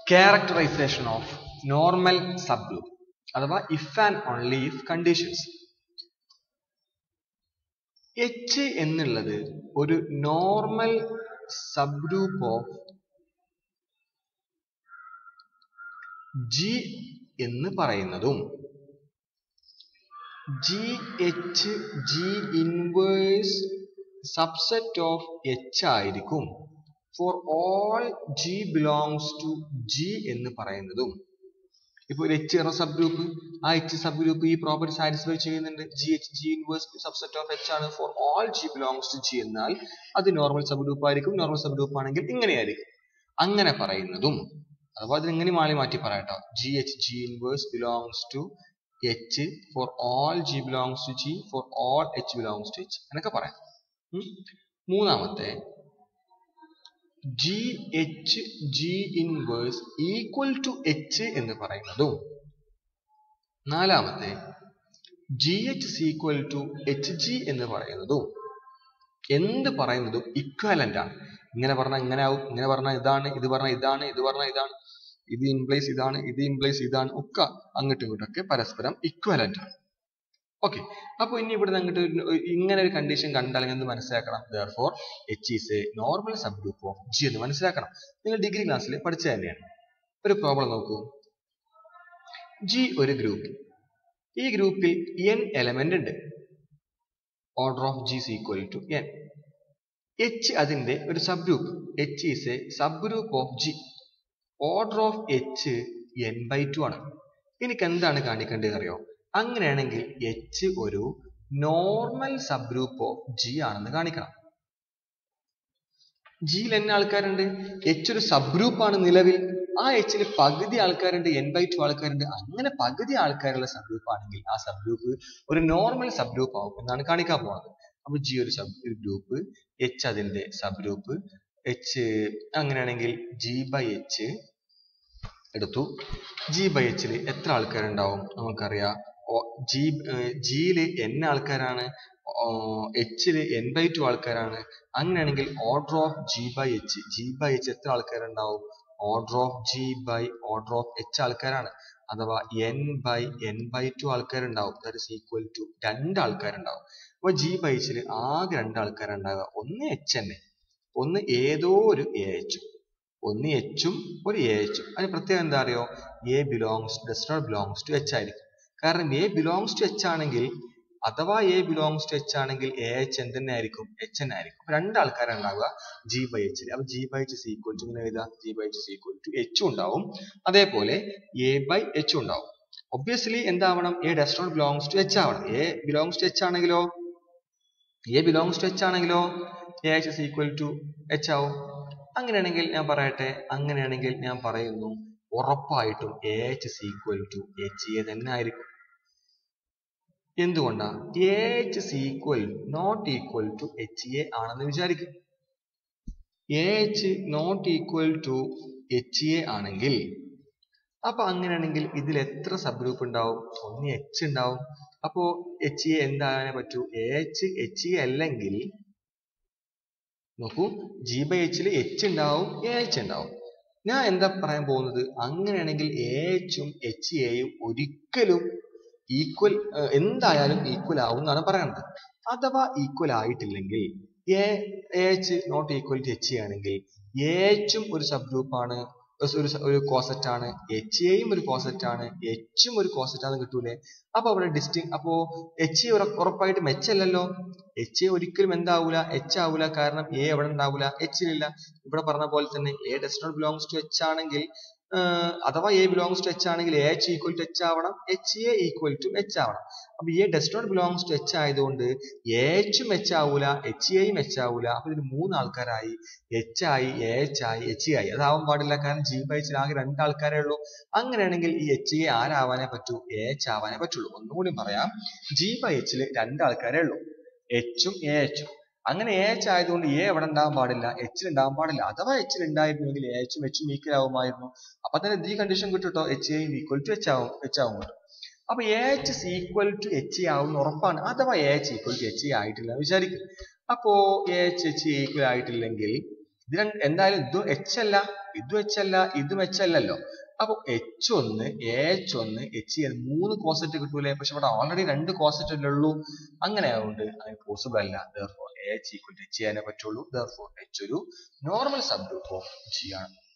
Characterization of normal subgroup അഥവാ if and only if conditions. H എന്നുള്ളത് ഒരു normal subgroup of G എന്ന് പറയുന്നതും GH G inverse subset of H ആയിരിക്കും for all G belongs to G എന്ന് പറയുന്നതും. ഇപ്പോൾ ഒരു H എന്ന സബ്ഗ്രൂപ്പ്, ആ H സബ്ഗ്രൂപ്പ് ഈ പ്രോപ്പർട്ടി സാറ്റിസ്ഫൈ ചെയ്യുന്നുണ്ട്. GH G inverse subset of H ആണ് for all G belongs to G എന്നാൽ അത് നോർമൽ സബ്ഗ്രൂപ്പ് ആയിരിക്കും. നോർമൽ സബ്ഗ്രൂപ്പ് ആണെങ്കിൽ ഇങ്ങനെയായിരിക്കും. അങ്ങനെ പറയുന്നതും അഥവാ അതിന് ഇങ്ങനെ മാറ്റി പറയട്ടോ, GH G inverse belongs to H for all G belongs to G for all H belongs to H എന്നൊക്കെ പറയാം. മൂന്നാമത്തെ GH G inverse equal to H എന്ന് പറയുന്നതും. നാലാമത്തെ GH ഈക്വൽ ടു HG എന്ന് പറയുന്നതും. എന്ത് പറയുന്നതും ഇക്വാലന്റ് ആണ്. ഇങ്ങനെ പറഞ്ഞാൽ ഇങ്ങനെ ആവും, ഇങ്ങനെ പറഞ്ഞാൽ ഇതാണ്, ഇത് പറഞ്ഞാൽ ഇതാണ്, ഇത് പറഞ്ഞാൽ ഇതാണ്, ഇത് ഇംപ്ലൈസ് ഇതാണ്, ഇത് ഇംപ്ലൈസ് ഇതാണ്, ഒക്കെ അങ്ങോട്ടും ഇങ്ങോട്ടൊക്കെ പരസ്പരം ഇക്വാലന്റ് ആണ്. ഓക്കെ, അപ്പൊ ഇനി ഇവിടെ അങ്ങോട്ട് ഇങ്ങനെ ഒരു കണ്ടീഷൻ കണ്ടാൽ എന്ത് മനസ്സിലാക്കണം? therefore H is a normal subgroup of G എന്ന് മനസ്സിലാക്കണം. നിങ്ങൾ ഡിഗ്രി ക്ലാസ്സിൽ പഠിച്ചത് തന്നെയാണ്. ഒരു പ്രോബ്ലം നോക്കൂ. G ഒരു ഗ്രൂപ്പ്, ഈ ഗ്രൂപ്പിൽ n എലമെന്റ് ഉണ്ട്. Order of G is equal to n. H അതിന്റെ ഒരു subgroup. H is a subgroup of G. Order of H n/2 ആണ്. എനിക്ക് എന്താണ് കാണിക്കേണ്ടത് അറിയോ? അങ്ങനെയാണെങ്കിൽ H ഒരു നോർമൽ സബ്ഗ്രൂപ്പ് ഓഫ് G ആണെന്ന് കാണിക്കണം. Gയിൽ n ആൾക്കാരുണ്ട്, H ഒരു സബ്ഗ്രൂപ്പ് ആണ് നിലവിൽ. ആ Hയിൽ പകുതി ആൾക്കാരുണ്ട്, n/2 ആൾക്കാരുണ്ട്. അങ്ങനെ പകുതി ആൾക്കാരുള്ള സബ്ഗ്രൂപ്പ് ആണെങ്കിൽ ആ സബ്ഗ്രൂപ്പ് ഒരു നോർമൽ സബ്ഗ്രൂപ്പ് ആവും എന്നാണ് കാണിക്കാൻ പോകുന്നത്. അപ്പൊ G ഒരു ഗ്രൂപ്പ്, H അതിന്റെ സബ്ഗ്രൂപ്പ്. H അങ്ങനെയാണെങ്കിൽ G/H എടുത്തു. G/H എത്ര ആൾക്കാരുണ്ടാവും? നമുക്കറിയാം Gയിൽ n ആൾക്കാരാണ്, Hല് n/2 ആൾക്കാരാണ്. അങ്ങനെയാണെങ്കിൽ ഓർഡർ ഓഫ് G/H എത്ര ആൾക്കാരുണ്ടാവും? Order of G by order of H ആൾക്കാരാണ്. അഥവാ n/n/2 ആൾക്കാരുണ്ടാവും. ദാറ്റ് ഈസ് ഈക്വൽ ടു 2 ആൾക്കാരുണ്ടാവും. അപ്പൊ G/Hല് ആകെ 2 ആൾക്കാരുണ്ടാവുക. ഒന്ന് H തന്നെ, ഒന്ന് ഏതോ ഒരു AH, ഒന്ന് H ഉം ഒരു AH ഉം. അതിന് പ്രത്യേകം എന്താ അറിയോ? A does not belongs to H ആയിരിക്കും. കാരണം A belongs to H ആണെങ്കിൽ, അഥവാ A belongs to H ആണെങ്കിൽ AH എന്തെന്നെ ആയിരിക്കും? H തന്നെ ആയിരിക്കും. അപ്പൊ 2 ആൾക്കാരുണ്ടാവുക G/Hല്. അപ്പൊ G/H is equal to ഇങ്ങനെ എഴുതാം, G/H is equal to H ഉണ്ടാവും, അതേപോലെ A/H ഉണ്ടാവും. Obviously എന്താവണം? A does not belongs to H ആവണം. A belongs to H ആണെങ്കിലോ AH is equal to H ആവും. അങ്ങനെയാണെങ്കിൽ ഞാൻ പറയുന്നു ഉറപ്പായിട്ടും AH is equal to HA തന്നെ ആയിരിക്കും. എന്തുകൊണ്ടാ? AH is not equal to HA ആണെന്ന് വിചാരിക്കും. AH not equal to HA ആണെങ്കിൽ, അപ്പൊ അങ്ങനെയാണെങ്കിൽ ഇതിൽ എത്ര സബ്ഗ്രൂപ്പ് ഉണ്ടാവും? ഒന്ന് H ഉണ്ടാവും. അപ്പോ HA എന്താകാനേ പറ്റൂ? AH HA അല്ലെങ്കിൽ നോക്കൂ, G/Hല് H ഉണ്ടാവും, AH ഉണ്ടാവും. ഞാൻ എന്താ പറയാൻ പോകുന്നത്? അങ്ങനെയാണെങ്കിൽ AH ഉം HAയും ഒരിക്കലും എന്തായാലും ഈക്വൽ ആവും എന്നാണ് പറയുന്നത്. അഥവാ ഈക്വൽ ആയിട്ടില്ലെങ്കിൽ, AH not equal to HA ആണെങ്കിൽ AH ഉം ഒരു സബ്ഗ്രൂപ്പ് ആണ്, ഒരു കോസെറ്റ് ആണ്, HAയും ഒരു കോസെറ്റ് ആണ്, H ഉം ഒരു കോസെറ്റ് ആണെന്ന് കിട്ടൂലേ? അപ്പൊ അവിടെ അപ്പോ HA ഉറപ്പായിട്ടും H അല്ലല്ലോ. HA ഒരിക്കലും എന്താവൂല? H ആവൂല. കാരണം A എവിടെ ഉണ്ടാവൂല? Hലില്ല. ഇവിടെ പറഞ്ഞ പോലെ തന്നെ A does not belongs to H ആണെങ്കിൽ, അഥവാ A belongs to H ആണെങ്കിൽ AH equal to H ആവണം, HA equal to H ആവണം. അപ്പൊ A does not belongs to H ആയതുകൊണ്ട് AH ഉം H ആവൂല, HAയും H ആവൂല. അപ്പൊ ഇതിന് 3 ആൾക്കാരായി, H ആയി, AH ആയി, HA ആയി. അതാവാൻ പാടില്ല. കാരണം G/Hല് ആകെ 2 ആൾക്കാരേ ഉള്ളൂ. അങ്ങനെയാണെങ്കിൽ ഈ HA ആരാവാനേ പറ്റൂ? AH ആവാനേ പറ്റുള്ളൂ. ഒന്നുകൂടി പറയാം, G/Hല് 2 ആൾക്കാരേ ഉള്ളൂ, H ഉം AH ഉം. അങ്ങനെ AH ആയതുകൊണ്ട് A എവിടെ ഉണ്ടാവാൻ പാടില്ല? Hൽ ഉണ്ടാവാൻ പാടില്ല. അഥവാ Hൽ ഉണ്ടായിരുന്നെങ്കിൽ AH ഉം H ഉം ഈക്വൽ ആവുമായിരുന്നു. അപ്പൊ തന്നെ ഈ കണ്ടീഷൻ കിട്ടും കേട്ടോ, HA ഈക്വൽ ടു H ആവും കേട്ടോ. അപ്പൊ AH ഈക്വൽ ടു HA ആവുന്ന ഉറപ്പാണ്. അഥവാ AH ഈക്വൽ ടു HA ആയിട്ടില്ല വിചാരിക്കും. അപ്പോ AH HA ഈക്വൽ ആയിട്ടില്ലെങ്കിൽ എന്തായാലും ഇതും എച്ച് അല്ല, ഇതും എച്ച് അല്ല, ഇതും എച്ച് അല്ലല്ലോ. അപ്പൊ H1 AH1 HCl 3 കോസെറ്റ് കിട്ടൂലേ? പക്ഷെ ഇവിടെ ഓൾറെഡി 2 കോസെറ്റ് അല്ലേ ഉള്ളൂ. അങ്ങനെ ആയതുകൊണ്ട് അത് പോസിബിൾ അല്ല. therefore AH equal to H ചെയ്യാനേ പറ്റുള്ളൂ. therefore H ഒരു normal sub group of G ആണ്.